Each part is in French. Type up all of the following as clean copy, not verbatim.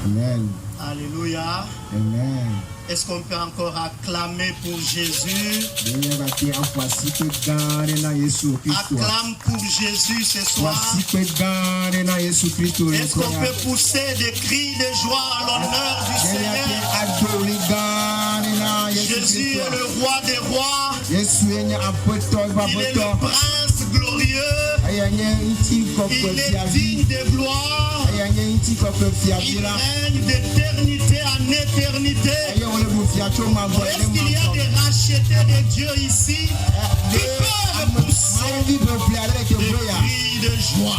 Amen. Alléluia. Amen. Est-ce qu'on peut encore acclamer pour Jésus? Acclame pour Jésus ce soir. Est-ce qu'on peut pousser des cris de joie à l'honneur du Seigneur? Jésus est le roi des rois. Il est le prince glorieux. Il est digne de gloire. Il règne d'éternité en éternité. Est-ce qu'il y a des rachetés de Dieu ici qui peuvent pousser des cris de joie?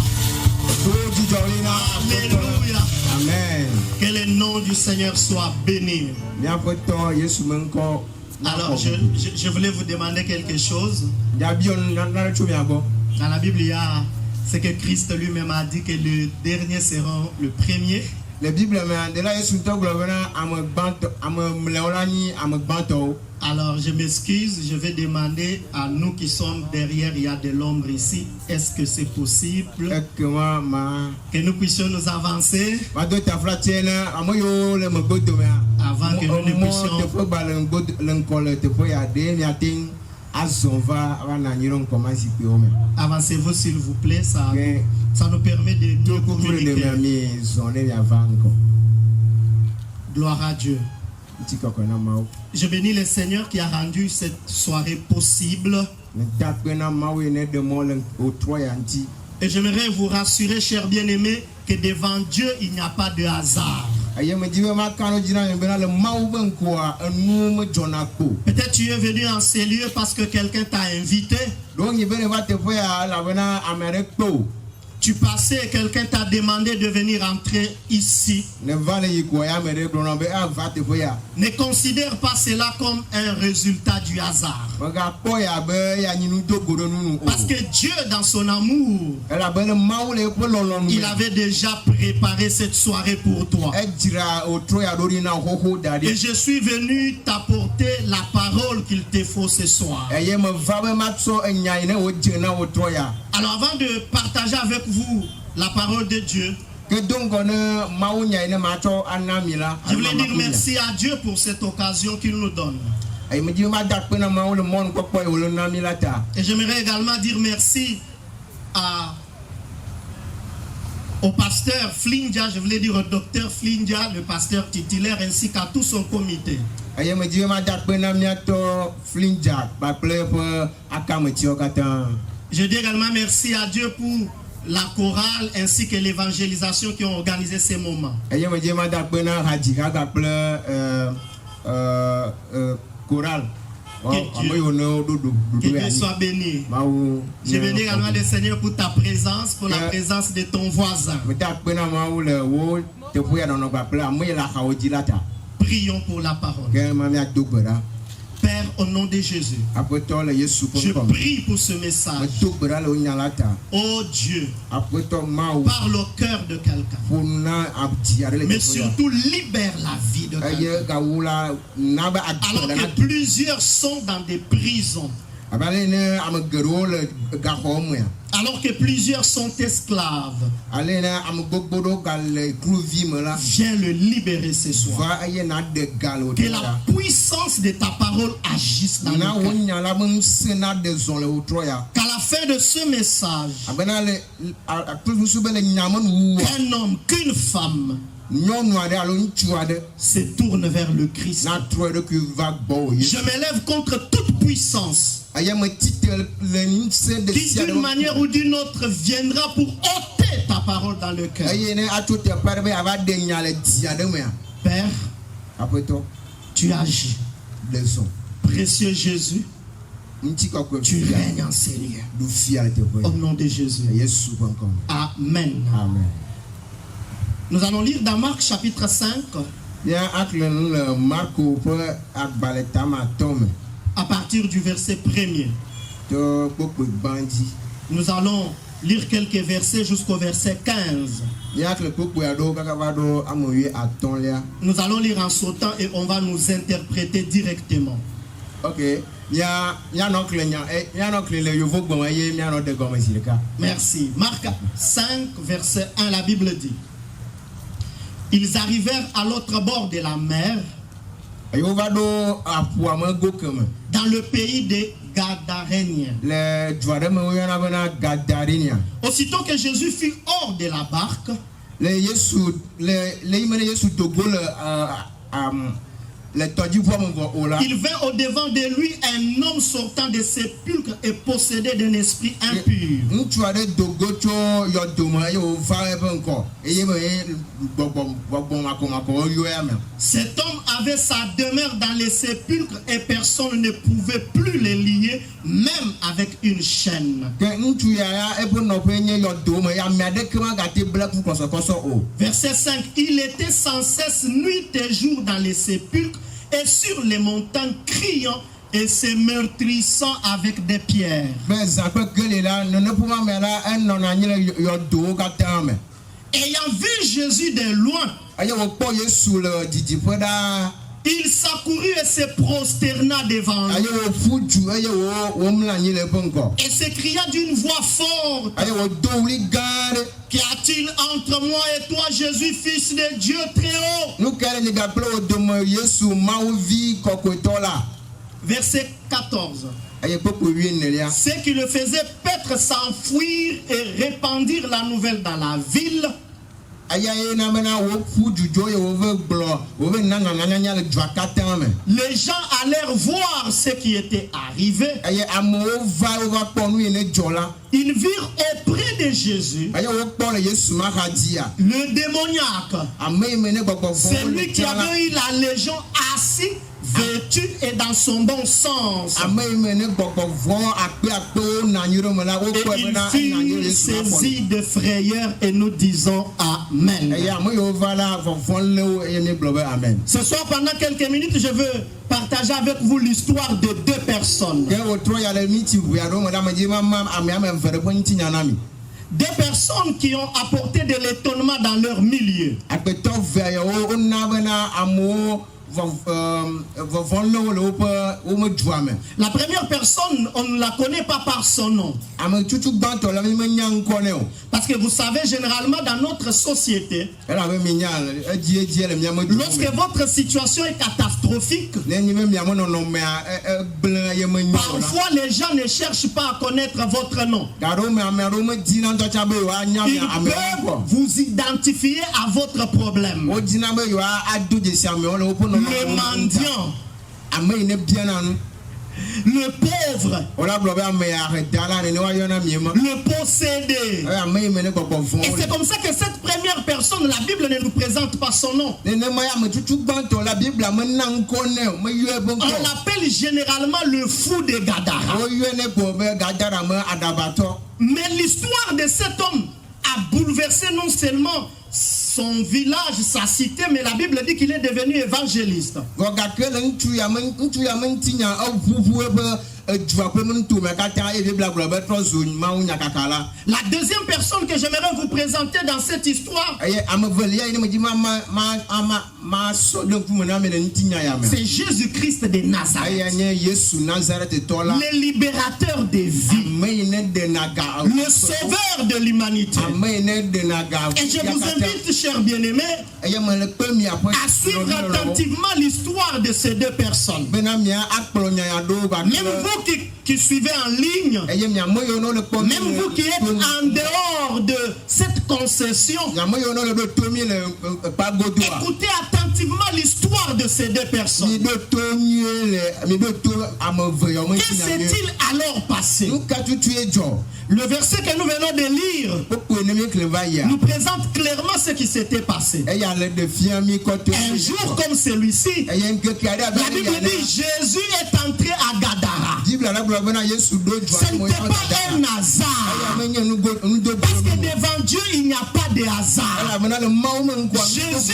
Alléluia. Amen. Que le nom du Seigneur soit béni. Alors, je voulais vous demander quelque chose. Dans la Bible, il y a ce que Christ lui-même a dit, que le dernier sera le premier. Alors, je m'excuse, je vais demander à nous qui sommes derrière, il y a de l'ombre ici. Est-ce que c'est possible que nous puissions nous avancer avant que nous ne puissions... Avancez-vous s'il vous plaît, ça nous permet de mieux communiquer. Gloire à Dieu. Je bénis le Seigneur qui a rendu cette soirée possible. Et j'aimerais vous rassurer, chers bien-aimés, que devant Dieu, il n'y a pas de hasard. Peut-être tu es venu en ces lieux parce que quelqu'un t'a invité. Tu passais et quelqu'un t'a demandé de venir entrer ici. Ne considère pas cela comme un résultat du hasard. Parce que Dieu, dans son amour, il avait déjà préparé cette soirée pour toi. Et je suis venu t'apporter la parole qu'il te faut ce soir. Alors avant de partager avec vous la parole de Dieu, je voulais dire merci à Dieu pour cette occasion qu'il nous donne. Et j'aimerais également dire merci au pasteur Flindia, je voulais dire au docteur Flindia, le pasteur titulaire, ainsi qu'à tout son comité. Je dis également merci à Dieu pour la chorale ainsi que l'évangélisation qui ont organisé ces moments. Que Dieu soit béni. Je bénis également le Seigneur pour ta présence, pour la présence de ton voisin. Prions pour la parole. Père, au nom de Jésus, je prie pour ce message. Oh Dieu, parle au cœur de quelqu'un. Mais surtout, libère la vie de quelqu'un. Alors que plusieurs sont dans des prisons. Alors que plusieurs sont esclaves, viens le libérer ce soir. Que la puissance de ta parole agisse dans le cœur. Qu'à la fin de ce message, qu'un homme, qu'une femme se tourne vers le Christ. Je m'élève contre toute puissance qui d'une manière ou d'une autre viendra pour ôter ta parole dans le cœur. Père, tu agis. Précieux Jésus, tu règnes en ces lieux. Au nom de Jésus. Amen. Amen. Nous allons lire dans Marc chapitre 5. À partir du verset 1er. Nous allons lire quelques versets jusqu'au verset 15. Nous allons lire en sautant et on va nous interpréter directement. Ok. Merci. Marc 5, verset 1, la Bible dit: Ils arrivèrent à l'autre bord de la mer, dans le pays des Gadaréniens. Aussitôt que Jésus fut hors de la barque, il vint au-devant de lui un homme sortant des sépulcres et possédé d'un esprit impur. Cet homme avait sa demeure dans les sépulcres et personne ne pouvait plus le lier, même avec une chaîne. Verset 5. Il était sans cesse nuit et jour dans les sépulcres et sur les montagnes criant et se meurtrissant avec des pierres. Ayant vu Jésus de loin, il s'accourut et se prosterna devant lui et s'écria d'une voix forte: Qu'y a-t-il entre moi et toi, Jésus, fils de Dieu très haut? Verset 14. Ce qui le faisait paître s'enfuir et répandir la nouvelle dans la ville. Les gens allèrent voir ce qui était arrivé. Ils virent auprès de Jésus le démoniaque, celui qui avait eu la légion, assis, vêtu et dans son bon sens. Et il fut saisi de frayeur et nous disons Amen. Ce soir, pendant quelques minutes, je veux partager avec vous l'histoire de deux personnes. Deux personnes qui ont apporté de l'étonnement dans leur milieu. La première personne, on ne la connaît pas par son nom. Parce que vous savez, généralement dans notre société, lorsque votre situation est catastrophique, parfois les gens ne cherchent pas à connaître votre nom. Ils peuvent vous identifier à votre problème. Le mendiant, le pauvre, le possédé. Et c'est comme ça que cette première personne, la Bible ne nous présente pas son nom. On l'appelle généralement le fou de Gadara. Mais l'histoire de cet homme a bouleversé non seulement son village, sa cité, mais la Bible dit qu'il est devenu évangéliste. La deuxième personne que j'aimerais vous présenter dans cette histoire, c'est Jésus-Christ de Nazareth, le libérateur des vies, le sauveur de l'humanité. Et je vous invite, chers bien-aimés, à suivre attentivement l'histoire de ces deux personnes. Même vous qui suivez en ligne, même vous qui êtes en dehors de cette concession, écoutez attentivement l'histoire de ces deux personnes. Que s'est-il alors passé? Le verset que nous venons de lire nous présente clairement ce qui s'était passé. Un jour comme celui-ci, la Bible dit Jésus est entré à Gadara. Ce n'était pas un hasard. Parce que devant Dieu, il n'y a pas de hasard. Jésus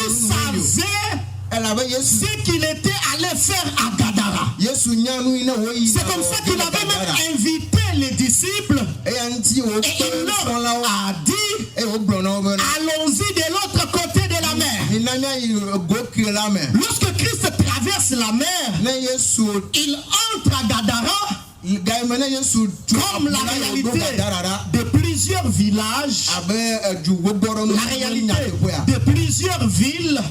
savait ce qu'il était allé faire à Gadara. C'est comme ça qu'il avait même invité les disciples et il leur a dit allons-y de l'autre côté de la mer. Lorsque Christ traverse la mer, il entre à Gadara comme la réalité de plusieurs villages, la réalité de plusieurs villes,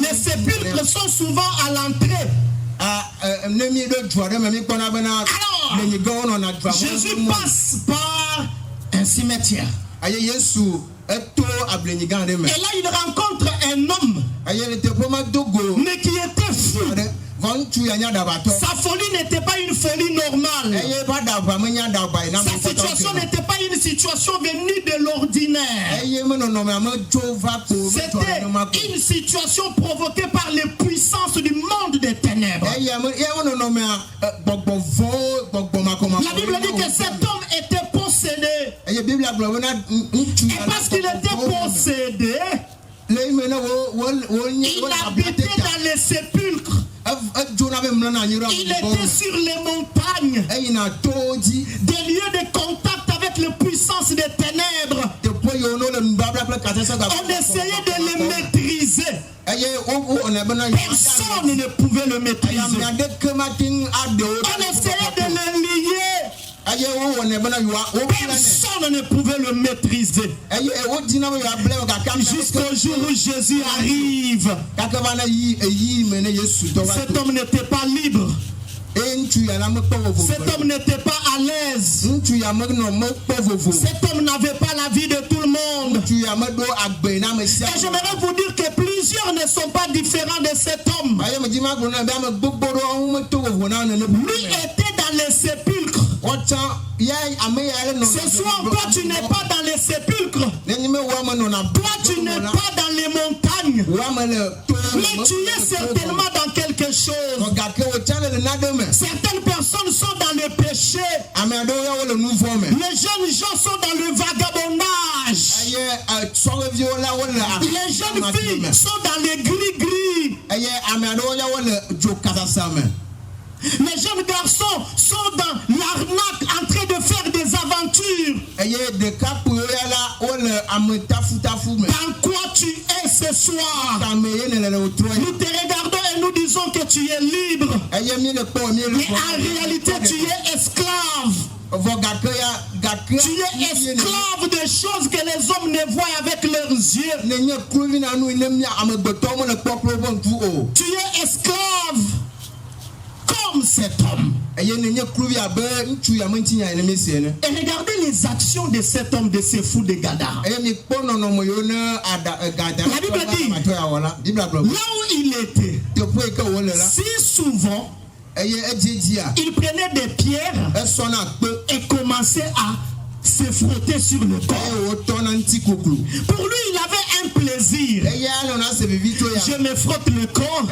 les sépulcres sont souvent à l'entrée. Alors, Jésus passe par un cimetière. Et là, il rencontre un homme, mais qui était fou. Sa folie n'était pas une folie normale. Sa situation n'était pas une situation venue de l'ordinaire. C'était une situation provoquée par les puissances du monde des ténèbres. La Bible dit que cet homme était possédé. Et parce qu'il était possédé, il habitait dans les sépulcres. Il était sur les montagnes, des lieux de contact avec les puissances des ténèbres. On essayait de les maîtriser. Personne ne pouvait le maîtriser. On essayait de les lier. Personne ne pouvait le maîtriser. Jusqu'au jour où Jésus arrive, cet homme n'était pas libre. Cet homme n'était pas à l'aise. Cet homme n'avait pas la vie de tout le monde. Et j'aimerais vous dire que plusieurs ne sont pas différents de cet homme. Lui était dans les sépulcres. Ce soir, toi tu n'es pas dans les sépulcres. Toi tu n'es pas dans les montagnes. Mais tu es certainement dans quelque chose. Certaines personnes sont dans le péché. Les jeunes gens sont dans le vagabondage. Les jeunes filles sont dans les gris-gris. Les jeunes garçons sont dans l'arnaque en train de faire des aventures. Dans quoi tu es ce soir? Nous te regardons et nous disons que tu es libre. Mais en réalité tu es esclave. Tu es esclave des choses que les hommes ne voient avec leurs yeux. Tu es esclave comme cet homme. Et regardez les actions de cet homme, de ce fou de Gadara. La Bible dit, là où il était, si souvent, il prenait des pierres et commençait à se frotter sur le corps. Pour lui, il avait un plaisir. Je me frotte le corps,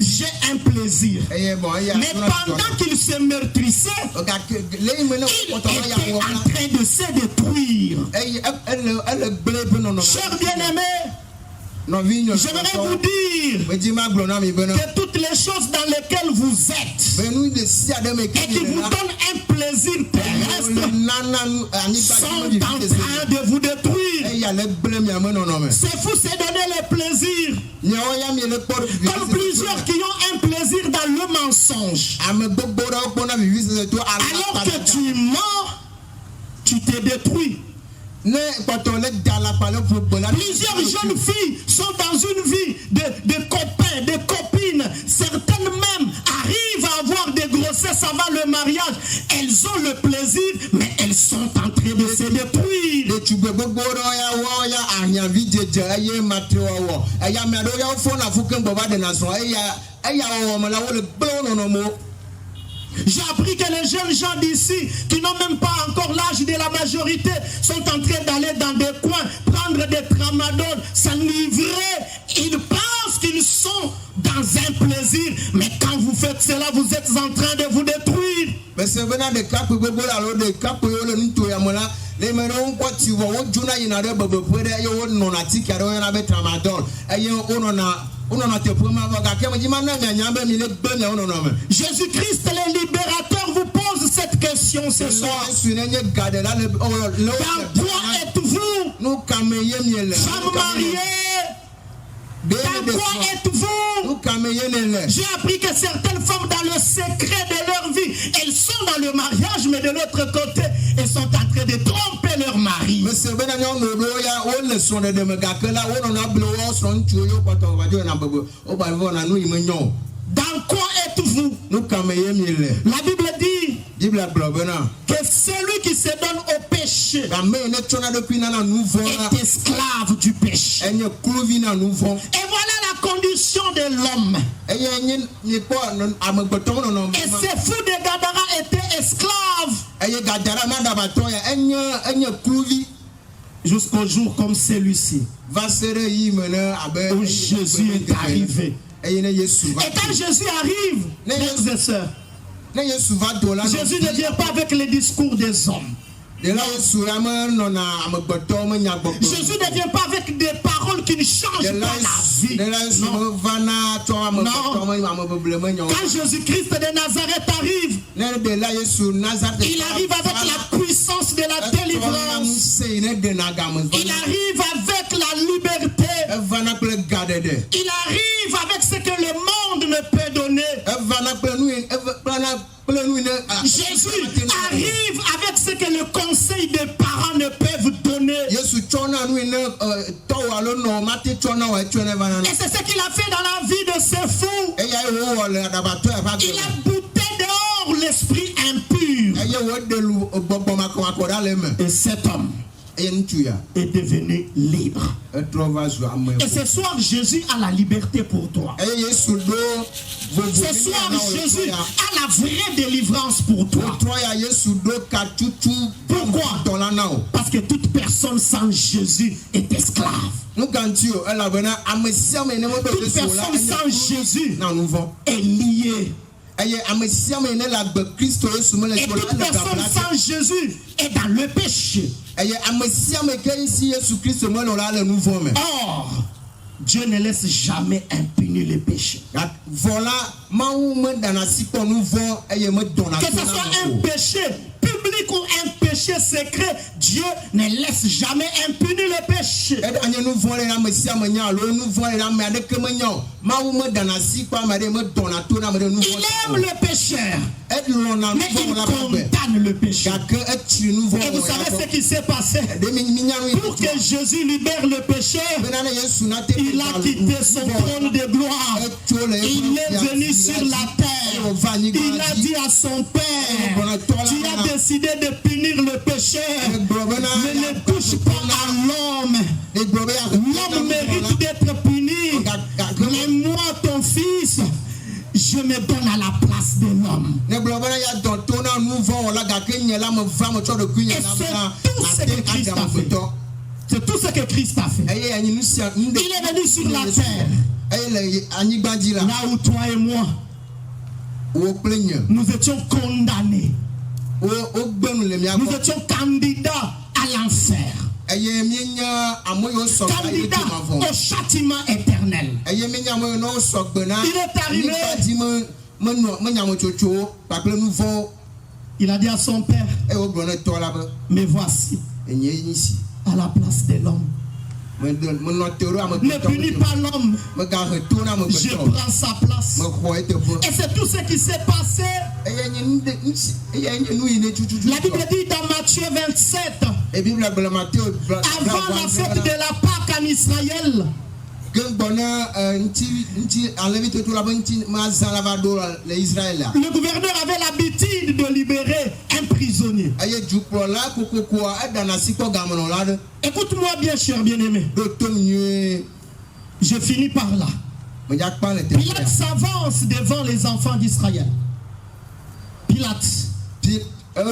j'ai un plaisir. Mais pendant qu'il se meurtrissait, il était en train de se détruire. Chers bien-aimés, j'aimerais vous dire que toutes les choses dans lesquelles vous êtes et qui vous donnent un plaisir terrestre sont en train de vous détruire. C'est fou, c'est donner le plaisir. Comme plusieurs qui ont un plaisir dans le mensonge. Alors que tu mens, tu te détruis. Plusieurs jeunes filles sont dans une vie de copains, de copines. Certaines même arrivent à avoir des grossesses avant le mariage. Elles ont le plaisir, mais elles sont en train de se détruire. J'ai appris que les jeunes gens d'ici, qui n'ont même pas encore l'âge de la majorité, sont en train d'aller dans des coins, prendre des tramadol, s'enivrer. Ils pensent qu'ils sont dans un plaisir, mais quand vous faites cela, vous êtes en train de vous détruire. Mais c'est venant de cap, Jésus-Christ, le libérateur, vous pose cette question ce soir. Dans quoi êtes-vous? Femme mariée. Dans quoi êtes-vous? J'ai appris que certaines femmes, dans le secret de leur vie, elles sont dans le mariage, mais de l'autre côté, elles sont en train de de tromper leur mari. Dans quoi êtes-vous? La Bible dit que celui qui se donne au péché est esclave du péché. Et voilà la condition de l'homme. Et ces fous de Gadara étaient esclaves jusqu'au jour comme celui-ci où Jésus est arrivé. Et quand Jésus arrive, frères et sœurs, Jésus ne vient pas avec les discours des hommes. Jésus ne vient pas avec des paroles qui ne changent pas la vie. Non. Quand Jésus-Christ de Nazareth arrive, il arrive avec la puissance de la délivrance. Il arrive avec la liberté. Il arrive avec ce que le monde ne peut donner. Jésus arrive avec ce que le conseil des parents ne peuvent donner. Et c'est ce qu'il a fait dans la vie de ces fous. Il a bouté dehors l'esprit impur. Et cet homme est devenu libre. Et ce soir, Jésus a la liberté pour toi. Ce soir, Jésus a la vraie délivrance pour toi. Pourquoi? Parce que toute personne sans Jésus est esclave. Toute personne sans Jésus est liée. Et toute personne sans Jésus est dans le péché. Or, Dieu ne laisse jamais impuni le péché. Que ce soit un péché public ou un péché secret, Dieu ne laisse jamais impuni le péché. Il aime le pécheur, mais il condamne le péché. Et vous savez ce qui s'est passé? Pour que Jésus libère le pécheur, il a quitté son trône de gloire. Il est venu sur la terre. Il a dit à son Père, tu as décidé de punir le pécheur, mais ne touche pas à l'homme. L'homme mérite d'être puni. Mais moi, ton fils, je me donne à la place de l'homme. Et c'est tout ce que Christ a fait. Il est venu sur la terre. Là où toi et moi, nous étions condamnés. Nous étions candidats à l'enfer. Candidat au châtiment éternel. Il est arrivé. Il a dit à son père, mais voici, à la place de l'homme. Ne punis pas l'homme. Je prends sa place. Et c'est tout ce qui s'est passé. La Bible dit dans Matthieu 27, avant la fête de la Pâque en Israël, le gouverneur avait l'habitude de libérer un prisonnier. Écoute-moi bien, cher bien-aimé. Je finis par là. Pilate s'avance devant les enfants d'Israël. Pilate. Il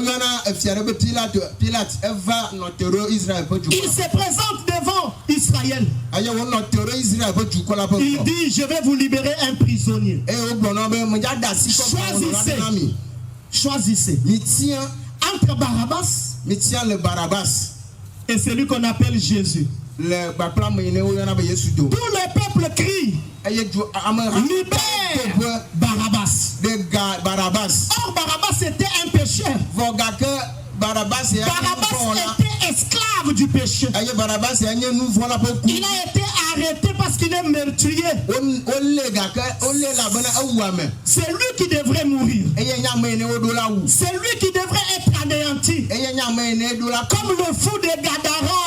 se présente devant Israël. Il dit, je vais vous libérer un prisonnier. Choisissez. Entre Barabbas et celui qu'on appelle Jésus. Tout le peuple crie, libère Barabbas. Or Barabbas était un pécheur. Barabbas était esclave du péché. Il a été arrêté parce qu'il est meurtrier. C'est lui qui devrait mourir. C'est lui qui devrait être anéanti. Comme le fou de Gadara.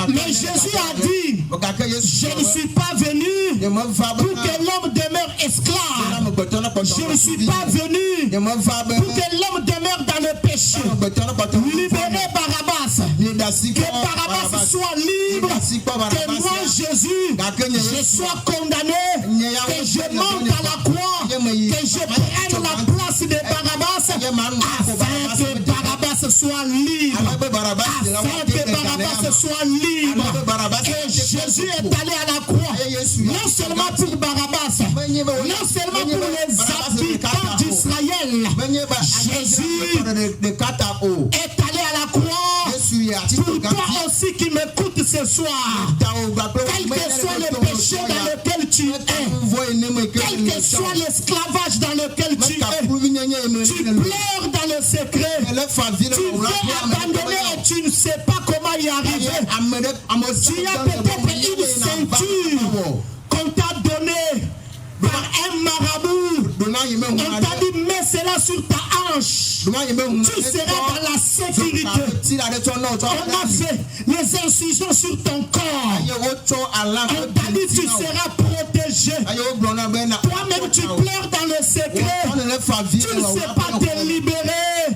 Mais Jésus a dit, je ne suis pas venu pour que l'homme demeure esclave. Je ne suis pas venu pour que l'homme demeure dans le péché. Libérez Barabbas. Que Barabbas soit libre. Que moi, Jésus, je sois condamné. Que je monte à la croix. Que je prenne la place de Barabbas. Afin que Barabbas soit libre. Afin que Barabbas soit libre. Que Jésus est allé à la croix. Non seulement pour Barabbas. Non seulement pour les habitants d'Israël. Jésus est allé à la croix. Pour toi aussi qui m'écoutes ce soir, quel que soit le péché dans lequel tu es, quel que soit l'esclavage dans lequel tu es, tu pleures dans le secret, tu veux abandonner et tu ne sais pas comment y arriver. Tu as peut-être une ceinture qu'on t'a donnée par un marabout. On t'a dit mets cela sur ta hanche. Tu seras dans la sécurité. On a fait les incisions sur ton corps. On t'a dit tu seras protégé. Toi-même tu pleures dans le secret. Tu ne sais pas te libérer.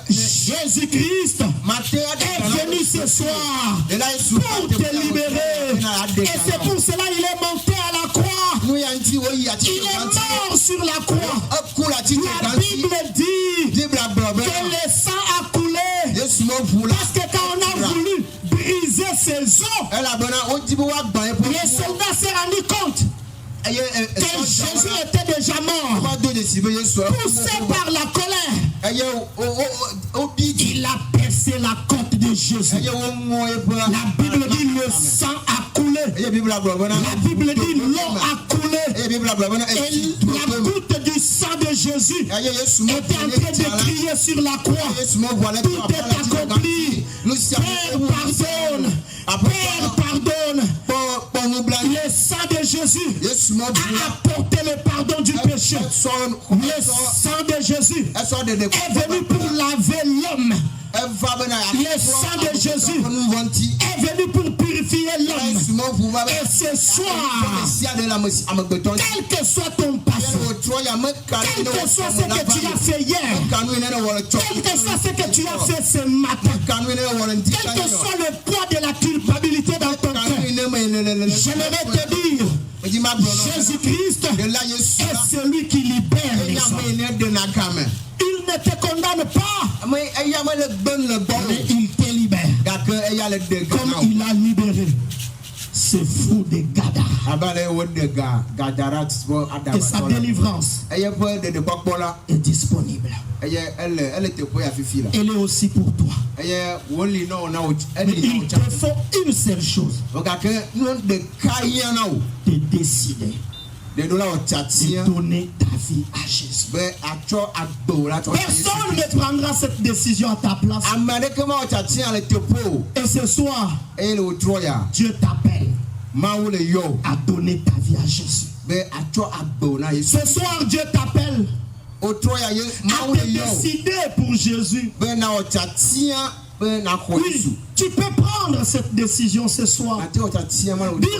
Jésus-Christ est venu ce soir pour te libérer. Et c'est pour cela qu'il est monté à la croix. Il est mort sur la croix. La Bible dit que le sang a coulé. Parce que quand on a voulu briser ses os, les soldats s'est rendu compte que Jésus était déjà mort. Poussé par la colère, il a percé la côte de Jésus. La Bible dit le sang a coulé. La Bible dit l'eau a coulé. Et la goutte du sang de Jésus était en train de crier sur la croix. Tout est accompli. Père, pardonne. Père, pardonne. Le sang de Jésus a apporté le pardon du péché. Le sang de Jésus est venu pour laver l'homme. Le sang de Jésus est venu pour purifier l'homme. Et ce soir, quel que soit ton passé, quel que soit ce que tu as fait hier, quel que soit ce que tu as fait ce matin, quel que soit le poids de la culpabilité dans ton cœur, j'aimerais te dire, Jésus-Christ est celui qui libère les hommes. Il ne te condamne pas, mais il te libère. Comme il a libéré ce fou de Gadara. Et sa délivrance est disponible. Elle est aussi pour toi. Mais il te faut une seule chose. De décider de donner ta vie à Jésus. Personne ne prendra cette décision à ta place. Et ce soir, Dieu t'appelle à donner ta vie à Jésus. Ce soir, Dieu t'appelle à te décider pour Jésus. Oui, tu peux prendre cette décision ce soir. Dire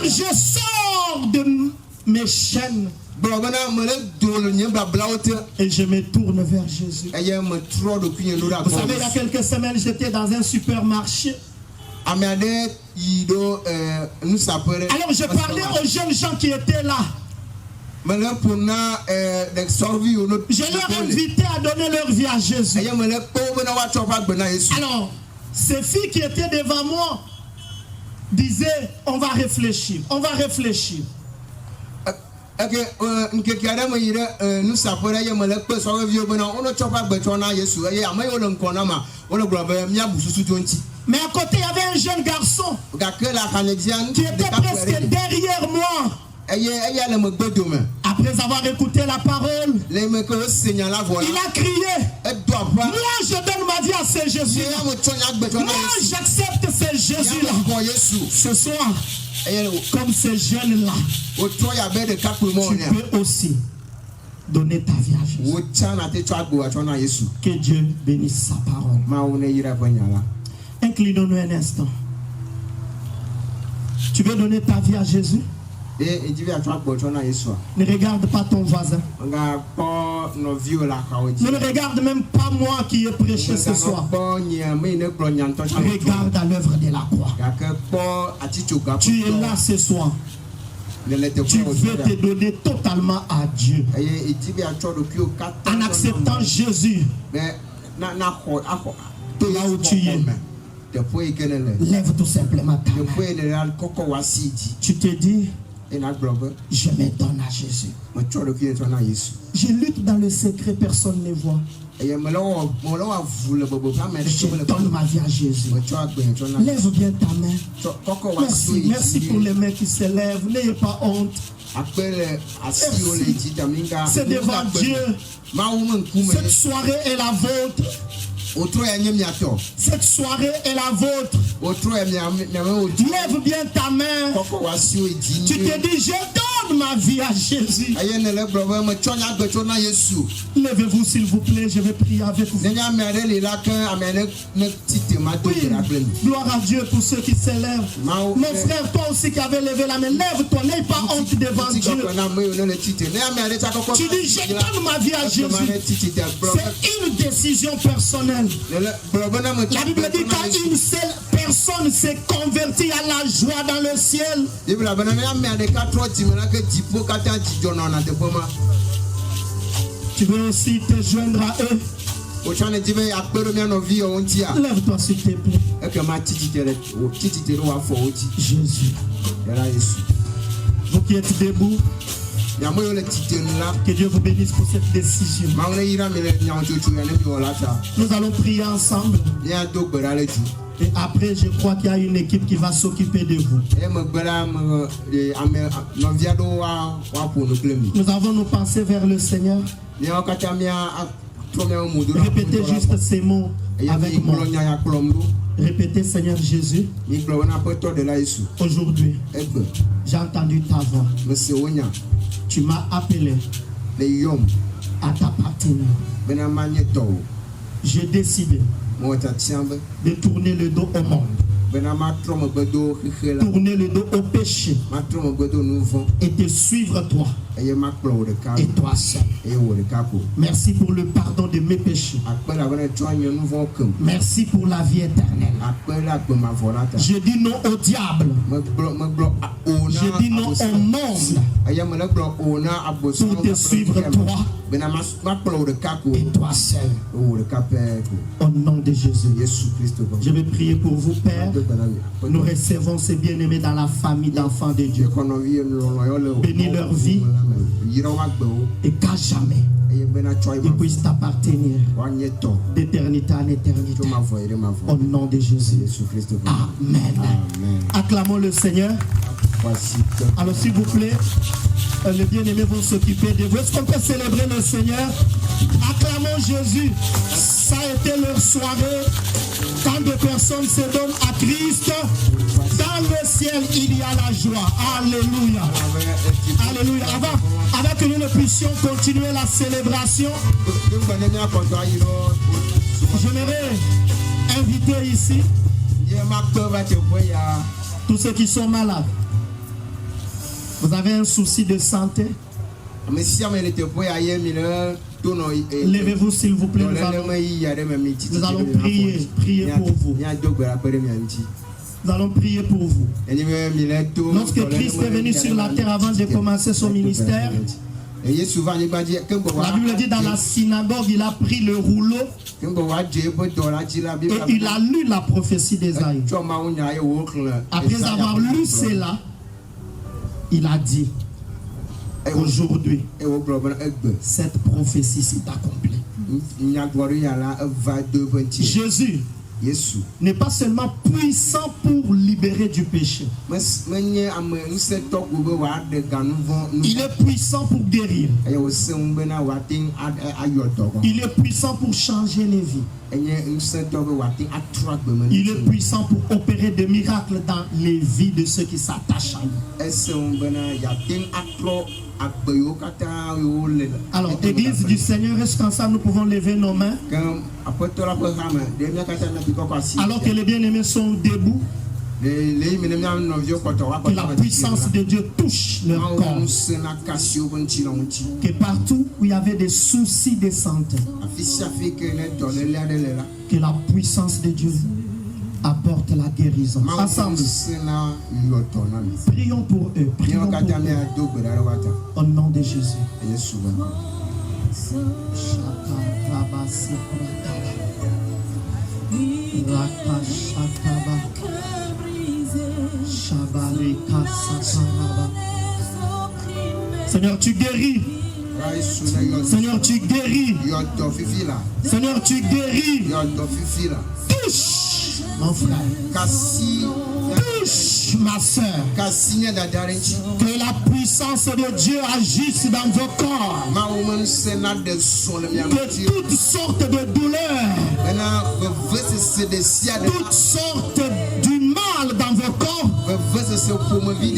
je sors de mes chaînes et je me tourne vers Jésus. Vous savez, il y a quelques semaines, j'étais dans un supermarché. Alors je parlais aux jeunes gens qui étaient là. Je leur invitais à donner leur vie à Jésus. Alors, ces filles qui étaient devant moi disaient, on va réfléchir, on va réfléchir. Mais à côté, il y avait un jeune garçon qui était presque derrière moi. Après avoir écouté la parole, il a crié, moi je donne ma vie à ce Jésus-là. Moi j'accepte ce Jésus-là. Ce soir, comme ces jeunes-là, tu peux aussi donner ta vie à Jésus. Que Dieu bénisse sa parole. Inclinons-nous un instant. Tu veux donner ta vie à Jésus? Ne regarde pas ton voisin. Ne regarde même pas moi qui ai prêché ce soir. Regarde à l'œuvre de la croix. Tu es là ce soir. Tu veux te donner totalement à Dieu. En acceptant Jésus. Là où tu es. Lève tout simplement ta main. Tu te dis, je me donne à Jésus. Je lutte dans le secret, personne ne voit. Je donne ma vie à Jésus. Lève bien ta main. Merci, merci pour les mains qui se lèvent. N'ayez pas honte. C'est devant Dieu. Cette soirée est la vôtre. Cette soirée est la vôtre. Lève bien ta main. Tu te dis, je donne ma vie à Jésus. Levez-vous s'il vous plaît, je vais prier avec vous. Oui, gloire à Dieu pour ceux qui s'élèvent. Mon frère, toi aussi qui avais levé la main, lève-toi, n'aie pas honte devant Dieu. Tu dis, je donne ma vie à Jésus. C'est une décision personnelle. La Bible dit qu'une seule personne s'est convertie à la joie dans le ciel. Tu veux aussi te joindre à eux? Lève-toi s'il te plaît. Jésus. Vous qui êtes debout, que Dieu vous bénisse pour cette décision. Nous allons prier ensemble. Et après, je crois qu'il y a une équipe qui va s'occuper de vous. Nous avons nos pensées vers le Seigneur. Répétez juste ces mots avec moi. Répétez, Seigneur Jésus. Aujourd'hui, j'ai entendu ta voix. Tu m'as appelé à t'appartenir. J'ai décidé de tourner le dos au monde, tourner le dos au péché et te suivre toi et toi seul. Merci pour le pardon de mes péchés. Merci pour la vie éternelle. Je dis non au diable. Je dis non au monde pour te suivre toi et toi seul. Au nom de Jésus. Je vais prier pour vous, Père. Nous recevons ces bien-aimés dans la famille d'enfants de Dieu. Bénis leur vie et qu'à jamais ils puissent t'appartenir d'éternité en éternité. Au nom de Jésus. Amen. Acclamons le Seigneur. Alors s'il vous plaît, les bien-aimés vont s'occuper de vous. Est-ce qu'on peut célébrer le Seigneur? Acclamons Jésus. Ça a été leur soirée. Quand des personnes se donnent à Christ, dans le ciel, il y a la joie. Alléluia. Alléluia. Avant que nous ne puissions continuer la célébration, j'aimerais inviter ici tous ceux qui sont malades. Vous avez un souci de santé? Levez-vous s'il vous plaît. Nous allons prier pour vous. Nous allons prier pour vous. Lorsque Christ est venu sur la terre avant de commencer son ministère, la Bible dit dans la synagogue, il a pris le rouleau et il a lu la prophétie d'Ésaïe. Après avoir lu cela, il a dit, aujourd'hui, cette prophétie s'est accomplie. Jésus n'est pas seulement puissant pour libérer du péché. Il est puissant pour guérir. Il est puissant pour changer les vies. Il est puissant pour opérer des miracles dans les vies de ceux qui s'attachent à lui. Alors, Église du Seigneur, est-ce qu'ensemble nous pouvons lever nos mains? Alors que les bien-aimés sont debout, que la puissance de Dieu touche leur corps. Que partout où il y avait des soucis de santé, que la puissance de Dieu apporte la guérison. Ensemble, prions pour eux. Prions pour eux. Au nom de Jésus. Seigneur, tu guéris. Seigneur, tu guéris. Seigneur, tu guéris. Touche mon frère. Touche ma soeur. Que la puissance de Dieu agisse dans vos corps. Que toutes sortes de douleurs, toutes sortes du mal dans vos corps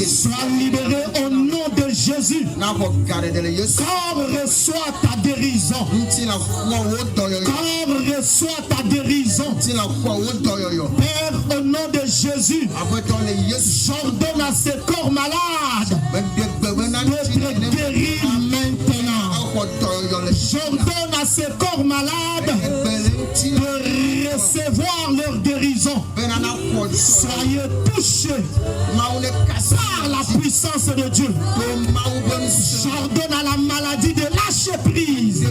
soient libérées au nom de Jésus. Corps reçoit ta guérison. Corps reçoit ta guérison. Père, au nom de Jésus, j'ordonne à ces corps malades d'être guéris maintenant. J'ordonne à ces corps malades de recevoir leur guérison. Soyez touchés par la puissance de Dieu. J'ordonne à la maladie de lâcher prise.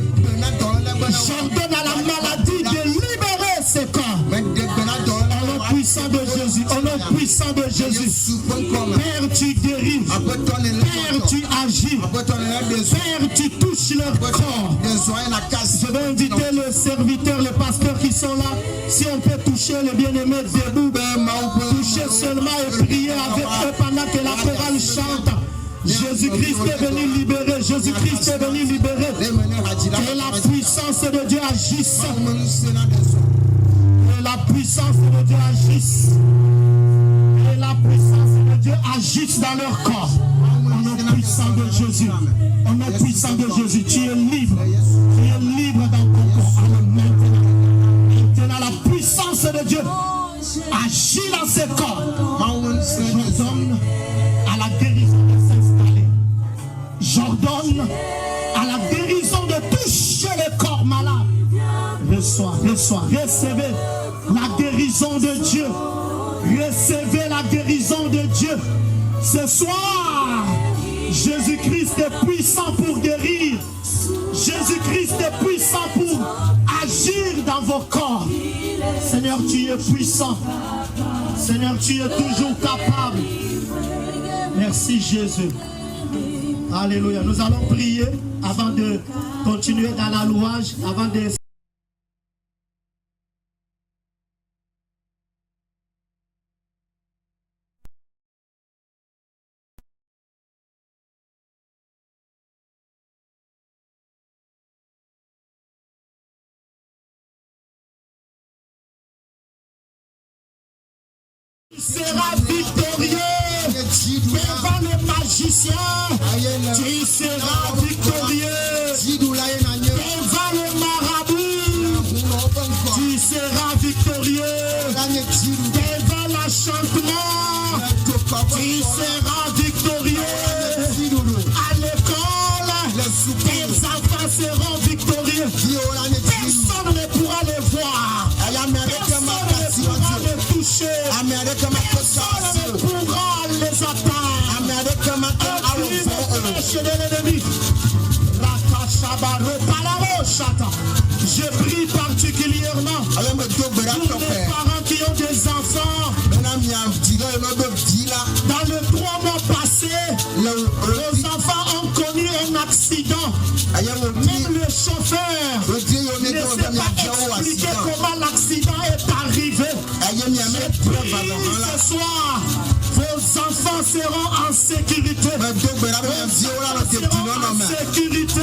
J'ordonne à la maladie de libérer ces corps. Au nom puissant de Jésus. Au nom puissant de Jésus. Père, tu guéris. Père, tu agis. Père, tu touches leur corps. Je vais inviter les serviteurs, les pasteurs qui sont là. Si on peut toucher les bien-aimés debout, toucher seulement et prier avec eux pendant que la chorale chante. Jésus-Christ est venu libérer. Jésus-Christ est venu libérer. Que la puissance de Dieu agisse. Que la puissance de Dieu agisse. Que la puissance de Dieu agisse dans leur corps. Au nom puissant de Jésus. Au nom puissant de Jésus. Tu es libre. Tu es libre dans ton corps. Alors maintenant, la puissance de Dieu agit dans ces corps. J'ordonne à la guérison de s'installer. J'ordonne à la guérison de toucher les corps malades. Reçois, recevez la guérison de Dieu. Recevez la guérison de Dieu. Ce soir, Jésus-Christ est puissant pour guérir. Jésus-Christ est puissant pour agir dans vos corps. Seigneur, tu es puissant. Seigneur, tu es toujours capable. Merci Jésus. Alléluia. Nous allons prier avant de continuer dans la louange, avant de... Tu seras victorieux devant les magiciens. Tu seras victorieux devant les marabouts. Tu seras victorieux devant l'enchantement. Tu seras victorieux à l'école. Tes enfants seront victorieux. Personne ne pourra les voir. Personne ne pourra les toucher. Personne ne pourra les atteindre. Aucune de l'ennemi. Je prie particulièrement pour les parents qui ont des enfants. Dans les 3 mois passés, les enfants ont connu un accident. Même le chauffeur ne sait pas expliquer comment l'accident est arrivé. Je prie ce soir, vos enfants seront en sécurité. Sécurité.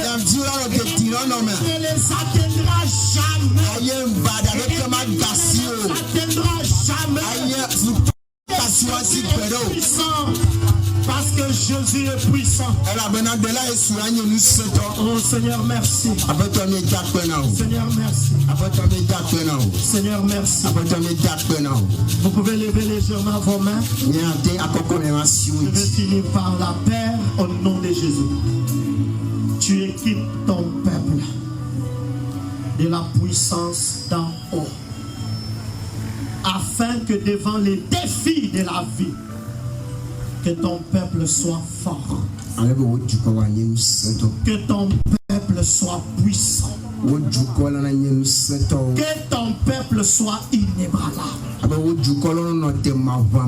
Ne les atteindra jamais. Ne les atteindra jamais. Puissant. Parce que Jésus est puissant. Oh Seigneur, merci. Seigneur, merci. Seigneur, merci. Vous pouvez lever légèrement vos mains. Je vais finir par la paix au nom de Jésus. Tu équipes ton peuple de la puissance d'en haut, afin que devant les défis de la vie, que ton peuple soit fort, que ton peuple soit puissant, que ton peuple soit inébranlable.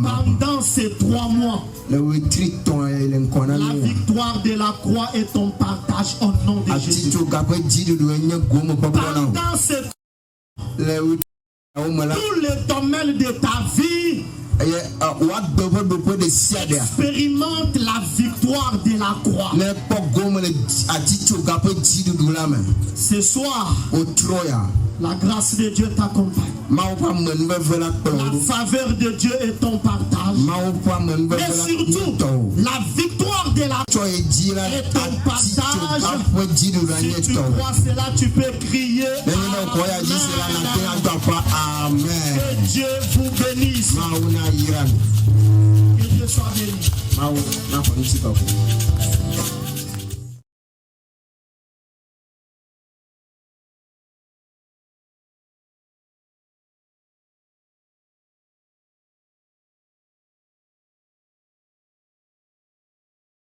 Pendant ces 3 mois, la victoire de la croix est ton partage au nom de Jésus. Pendant ces tous les domaines de ta vie, expérimente la victoire de la croix. Ce soir, la grâce de Dieu t'accompagne. La faveur de Dieu est ton partage. Mais surtout, la victoire de la croix est ton partage. Si tu crois cela, tu peux crier Amen. Que Dieu vous bénisse. Que Dieu soit béni.